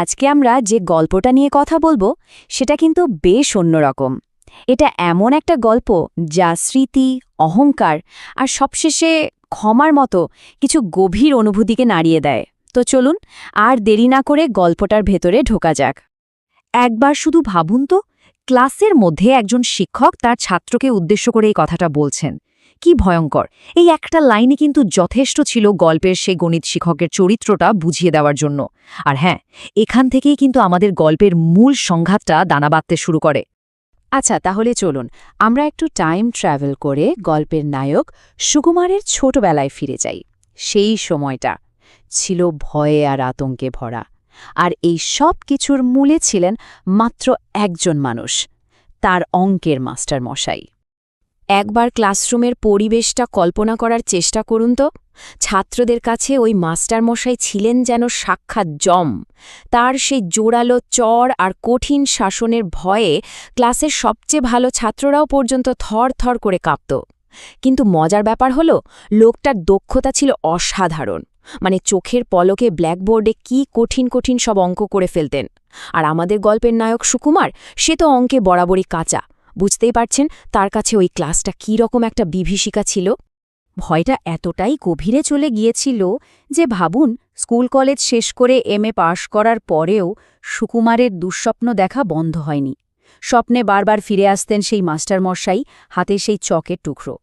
আজকে আমরা যে গল্পটা নিয়ে কথা বলবো সেটা কিন্তু বেশ অন্যরকম। এটা এমন একটা গল্প যা স্মৃতি, অহংকার আর সবশেষে ক্ষমার মতো কিছু গভীর অনুভূতিকে নাড়িয়ে দেয়। তো চলুন আর দেরি না করে গল্পটার ভেতরে ঢোকা যাক। একবার শুধু ভাবুন তো, ক্লাসের মধ্যে একজন শিক্ষক তার ছাত্রকে উদ্দেশ্য করে এই কথাটা বলছেন। কি ভয়ঙ্কর! এই একটা লাইনে কিন্তু যথেষ্ট ছিল গল্পের সেই গণিত শিক্ষকের চরিত্রটা বুঝিয়ে দেওয়ার জন্য। আর হ্যাঁ, এখান থেকেই কিন্তু আমাদের গল্পের মূল সংঘাতটা দানা বাঁধতে শুরু করে। আচ্ছা, তাহলে চলুন আমরা একটু টাইম ট্র্যাভেল করে গল্পের নায়ক সুকুমারের ছোটবেলায় ফিরে যাই। সেই সময়টা ছিল ভয়ে আর আতঙ্কে ভরা। আর এই সব কিছুর মূলে ছিলেন মাত্র একজন মানুষ, তার অঙ্কের মাস্টার মশাই। একবার ক্লাসরুমের পরিবেশটা কল্পনা করার চেষ্টা করুন তো। ছাত্রদের কাছে ওই মাস্টারমশাই ছিলেন যেন সাক্ষাৎ যম। তার সেই জোরালো চড় আর কঠিন শাসনের ভয়ে ক্লাসের সবচেয়ে ভালো ছাত্ররাও পর্যন্ত থর থর করে কাঁপত। কিন্তু মজার ব্যাপার হলো, লোকটার দক্ষতা ছিল অসাধারণ। মানে চোখের পলকে ব্ল্যাকবোর্ডে কি কঠিন কঠিন সব অঙ্ক করে ফেলতেন। আর আমাদের গল্পের নায়ক সুকুমার, সে তো অঙ্কে বরাবরই কাঁচা। বুঝতেই পারছেন তার কাছে ওই ক্লাসটা কী রকম একটা বিভীষিকা ছিল। ভয়টা এতটাই গভীরে চলে গিয়েছিল যে ভাবুন, স্কুল কলেজ শেষ করে এমএ পাশ করার পরেও সুকুমারের দুঃস্বপ্ন দেখা বন্ধ হয়নি। স্বপ্নে বারবার ফিরে আসতেন সেই মাস্টারমশাই, হাতে সেই চকের টুকরো।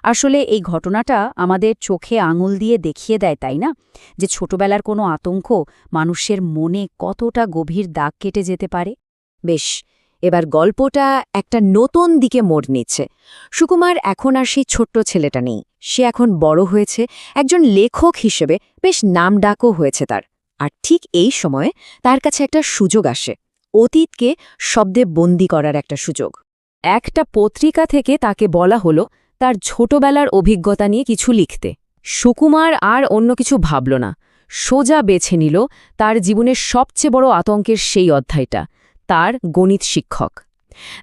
আসলে এই ঘটনাটা আমাদের চোখে আঙুল দিয়ে দেখিয়ে দেয়, তাই না, যে ছোটবেলার কোনো আতঙ্ক মানুষের মনে কতটা গভীর দাগ কেটে যেতে পারে। বেশ, এবার গল্পটা একটা নতুন দিকে মোড় নিচ্ছে। সুকুমার এখন আর সেই ছোট্ট ছেলেটা নেই, সে এখন বড় হয়েছে, একজন লেখক হিসেবে বেশ নামডাকও হয়েছে তার। আর ঠিক এই সময়ে তার কাছে একটা সুযোগ আসে, অতীতকে শব্দে বন্দি করার একটা সুযোগ। একটা পত্রিকা থেকে তাকে বলা হলো তার ছোটবেলার অভিজ্ঞতা নিয়ে কিছু লিখতে। সুকুমার আর অন্য কিছু ভাবল না, সোজা বেছে নিল তার জীবনের সবচেয়ে বড় আতঙ্কের সেই অধ্যায়টা, তার গণিত শিক্ষক।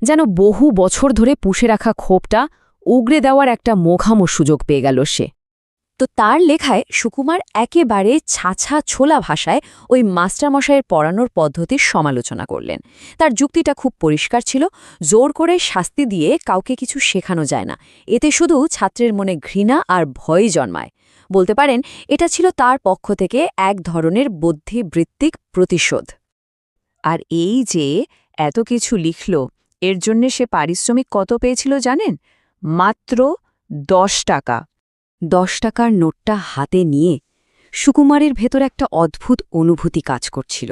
যেন বহু বছর ধরে পুষে রাখা ক্ষোভটা উগরে দেওয়ার একটা মোঘামো সুযোগ পেয়ে গেল সে। তো তার লেখায় সুকুমার একেবারে ছাছা ছোলা ভাষায় ওই মাস্টারমশাইয়ের পড়ানোর পদ্ধতির সমালোচনা করলেন। তার যুক্তিটা খুব পরিষ্কার ছিল, জোর করে শাস্তি দিয়ে কাউকে কিছু শেখানো যায় না, এতে শুধু ছাত্রের মনে ঘৃণা আর ভয় জন্মায়। বলতে পারেন এটা ছিল তার পক্ষ থেকে এক ধরনের বুদ্ধিবৃত্তিক প্রতিশোধ। আর এই যে এত কিছু লিখল, এর জন্যে সে পারিশ্রমিক কত পেয়েছিল জানেন? মাত্র 10 টাকা। 10 টাকার নোটটা হাতে নিয়ে সুকুমারের ভেতর একটা অদ্ভুত অনুভূতি কাজ করছিল।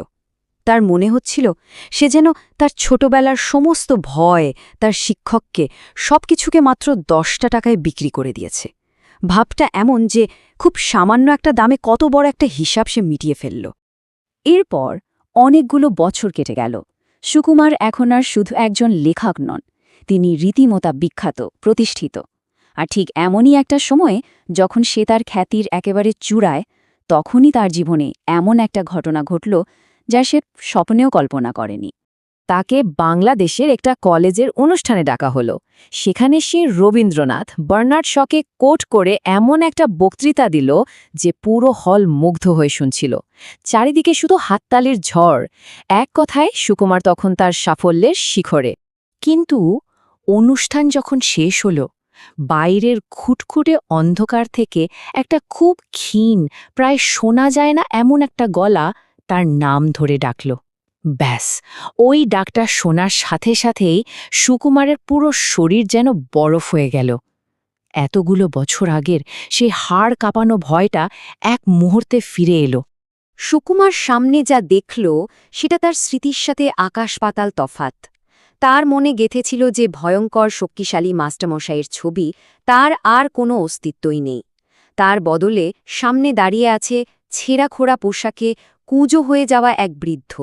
তার মনে হচ্ছিল সে যেন তার ছোটবেলার সমস্ত ভয়, তার শিক্ষককে, সবকিছুকে মাত্র 10 টাকায় বিক্রি করে দিয়েছে। ভাবটা এমন যে খুব সামান্য একটা দামে কত বড় একটা হিসাব সে মিটিয়ে ফেলল। এরপর অনেকগুলো বছর কেটে গেল। সুকুমার এখন আর শুধু একজন লেখক নন, তিনি রীতিমতো বিখ্যাত, প্রতিষ্ঠিত। আর ঠিক এমনই একটা সময়ে যখন সে তার খ্যাতির একেবারে চূড়ায়, তখনই তার জীবনে এমন একটা ঘটনা ঘটল যা সে স্বপ্নেও কল্পনা করেনি। তাকে বাংলাদেশের একটা কলেজের অনুষ্ঠানে ডাকা হলো। সেখানে সে রবীন্দ্রনাথ, বার্নার্ড শকে কোট করে এমন একটা বক্তৃতা দিল যে পুরো হল মুগ্ধ হয়ে শুনছিল। চারিদিকে শুধু হাততালির ঝড়। এক কথায় সুকুমার তখন তার সাফল্যের শিখরে। কিন্তু অনুষ্ঠান যখন শেষ হল, বাইরের খুটখুটে অন্ধকার থেকে একটা খুব ক্ষীণ, প্রায় শোনা যায় না এমন একটা গলা তার নাম ধরে ডাকল। ব্যাস, ওই ডাকটা শোনার সাথে সাথেই সুকুমারের পুরো শরীর যেন বরফ হয়ে গেল। এতগুলো বছর আগের সেই হাড় কাঁপানো ভয়টা এক মুহূর্তে ফিরে এলো। সুকুমার সামনে যা দেখল সেটা তার স্মৃতির সাথে আকাশ পাতাল তফাত। তার মনে গেঁথেছিল যে ভয়ঙ্কর শক্তিশালী মাস্টারমশাইয়ের ছবি, তার আর কোনো অস্তিত্বই নেই। তার বদলে সামনে দাঁড়িয়ে আছে ছেঁড়াখোড়া পোশাকে কুঁজো হয়ে যাওয়া এক বৃদ্ধ।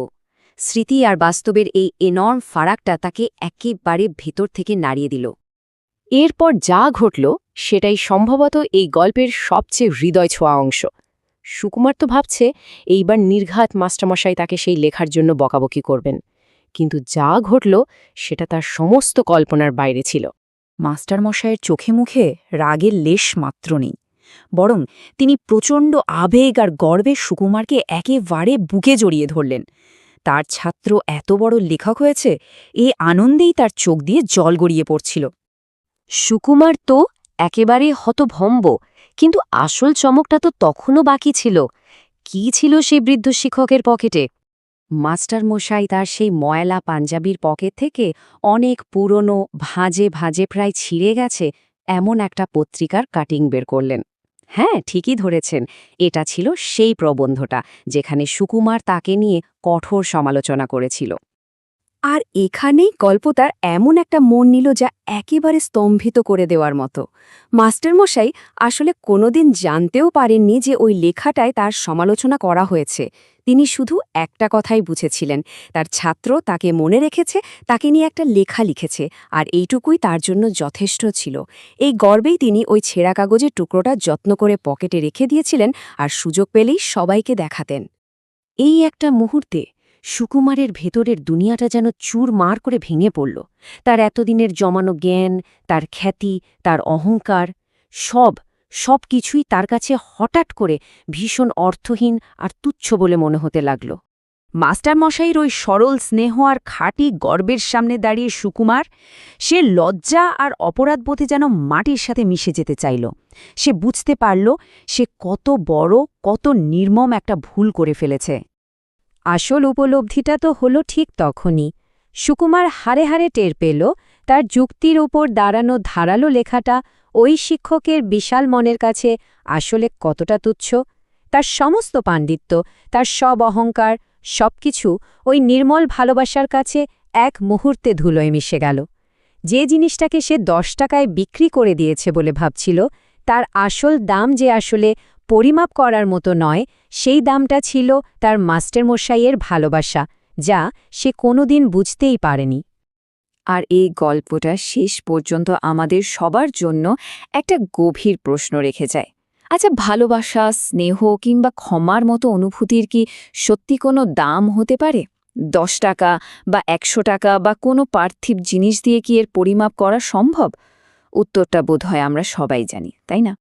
স্মৃতি আর বাস্তবের এই এনর্ম ফারাকটা তাকে একেবারে ভেতর থেকে নাড়িয়ে দিল। এরপর যা ঘটল সেটাই সম্ভবত এই গল্পের সবচেয়ে হৃদয় ছোঁয়া অংশ। সুকুমার তো ভাবছে এইবার নির্ঘাত মাস্টারমশাই তাকে সেই লেখার জন্য বকাবকি করবেন, কিন্তু যা ঘটল সেটা তার সমস্ত কল্পনার বাইরে ছিল। মাস্টারমশাইয়ের চোখে মুখে রাগের লেশ মাত্র নেই, বরং তিনি প্রচণ্ড আবেগ আর গর্বে সুকুমারকে একেবারে বুকে জড়িয়ে ধরলেন। তার ছাত্র এত বড় লেখক হয়েছে, এ আনন্দেই তার চোখ দিয়ে জল গড়িয়ে পড়ছিল। সুকুমার তো একেবারে হতভম্ব, কিন্তু আসল চমকটা তো তখনও বাকি ছিল। কি ছিল সেই বৃদ্ধ শিক্ষকের পকেটে? মাস্টার মশাই তার সেই ময়লা পাঞ্জাবির পকেট থেকে অনেক পুরনো, ভাঁজে ভাঁজে প্রায় ছিঁড়ে গেছে এমন একটা পত্রিকার কাটিং বের করলেন। হ্যাঁ, ঠিকই ধরেছেন, এটা ছিল সেই প্রবন্ধটা যেখানে সুকুমার তাকে নিয়ে কঠোর সমালোচনা করেছিল। আর এখানেই গল্পটার এমন একটা মন নিল যা একেবারে স্তম্ভিত করে দেওয়ার মতো। মাস্টারমশাই আসলে কোনোদিন জানতেও পারেননি যে ওই লেখাটায় তার সমালোচনা করা হয়েছে। তিনি শুধু একটা কথাই বুঝেছিলেন, তার ছাত্র তাকে মনে রেখেছে, তাকে নিয়ে একটা লেখা লিখেছে, আর এইটুকুই তার জন্য যথেষ্ট ছিল। এই গর্বেই তিনি ওই ছেঁড়া কাগজের টুকরোটা যত্ন করে পকেটে রেখে দিয়েছিলেন, আর সুযোগ পেলেই সবাইকে দেখাতেন। এই একটা মুহূর্তে সুকুমারের ভেতরের দুনিয়াটা যেন চুরমার করে ভেঙে পড়ল। তার এতদিনের জমানো জ্ঞান, তার খ্যাতি, তার অহংকার, সব কিছুই তার কাছে হঠাৎ করে ভীষণ অর্থহীন আর তুচ্ছ বলে মনে হতে লাগল। মাস্টারমশাইয়ের ওই সরল স্নেহ আর খাঁটি গর্বের সামনে দাঁড়িয়ে সুকুমার, সে লজ্জা আর অপরাধবোধে যেন মাটির সাথে মিশে যেতে চাইল। সে বুঝতে পারল সে কত বড়, কত নির্মম একটা ভুল করে ফেলেছে। আসল উপলব্ধিটা তো হলো ঠিক তখনই। সুকুমার হাড়ে হাড়ে টের পেল তার যুক্তির উপর দাঁড়ানো ধারালো লেখাটা ওই শিক্ষকের বিশাল মনের কাছে আসলে কতটা তুচ্ছ। তার সমস্ত পাণ্ডিত্য, তার সব অহংকার, সবকিছু ওই নির্মল ভালোবাসার কাছে এক মুহূর্তে ধুলোয় মিশে গেল। যে জিনিসটাকে সে 10 টাকায় বিক্রি করে দিয়েছে বলে ভাবছিল, তার আসল দাম যে আসলে পরিমাপ করার মতো নয়, সেই দামটা ছিল তার মাস্টারমশাইয়ের ভালোবাসা, যা সে কোনোদিন বুঝতেই পারেনি। আর এই গল্পটা শেষ পর্যন্ত আমাদের সবার জন্য একটা গভীর প্রশ্ন রেখে যায়। আচ্ছা, ভালোবাসা, স্নেহ কিংবা ক্ষমার মতো অনুভূতির কি সত্যি কোনো দাম হতে পারে? 10 টাকা বা 100 টাকা বা কোনো পার্থিব জিনিস দিয়ে কি এর পরিমাপ করা সম্ভব? উত্তরটা বোধহয় আমরা সবাই জানি, তাই না?